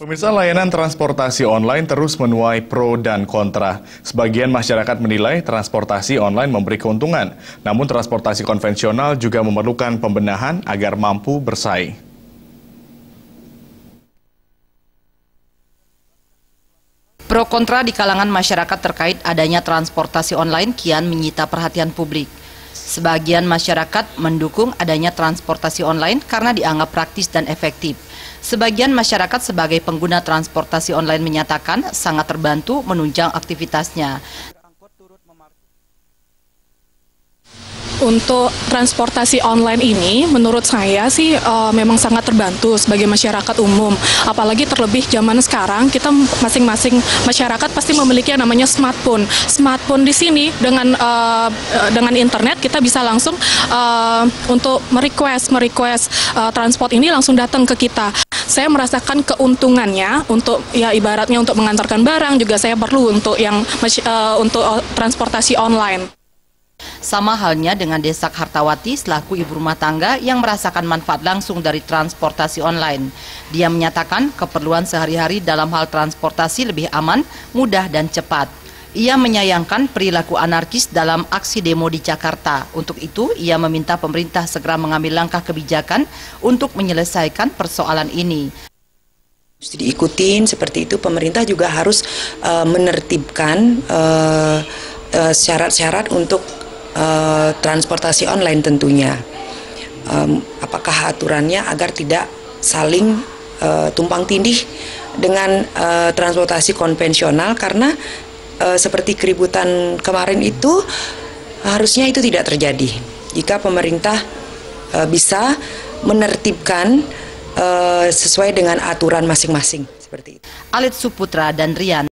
Pemirsa, layanan transportasi online terus menuai pro dan kontra. Sebagian masyarakat menilai transportasi online memberi keuntungan, namun transportasi konvensional juga memerlukan pembenahan agar mampu bersaing. Pro kontra di kalangan masyarakat terkait adanya transportasi online kian menyita perhatian publik. Sebagian masyarakat mendukung adanya transportasi online karena dianggap praktis dan efektif. Sebagian masyarakat sebagai pengguna transportasi online menyatakan sangat terbantu menunjang aktivitasnya. Untuk transportasi online ini, menurut saya sih memang sangat terbantu sebagai masyarakat umum. Apalagi terlebih zaman sekarang, kita masing-masing masyarakat pasti memiliki yang namanya smartphone. Smartphone di sini dengan internet kita bisa langsung untuk merequest transport ini langsung datang ke kita. Saya merasakan keuntungannya untuk ya ibaratnya untuk mengantarkan barang juga saya perlu untuk untuk transportasi online. Sama halnya dengan Desak Hartawati selaku ibu rumah tangga yang merasakan manfaat langsung dari transportasi online. Dia menyatakan keperluan sehari-hari dalam hal transportasi lebih aman, mudah dan cepat. Ia menyayangkan perilaku anarkis dalam aksi demo di Jakarta. Untuk itu, ia meminta pemerintah segera mengambil langkah kebijakan untuk menyelesaikan persoalan ini. Mesti diikutin seperti itu, pemerintah juga harus menertibkan syarat-syarat untuk transportasi online tentunya. Apakah aturannya agar tidak saling tumpang tindih dengan transportasi konvensional, karena seperti keributan kemarin itu harusnya itu tidak terjadi jika pemerintah bisa menertibkan sesuai dengan aturan masing-masing seperti itu. Alit Suputra dan Rian.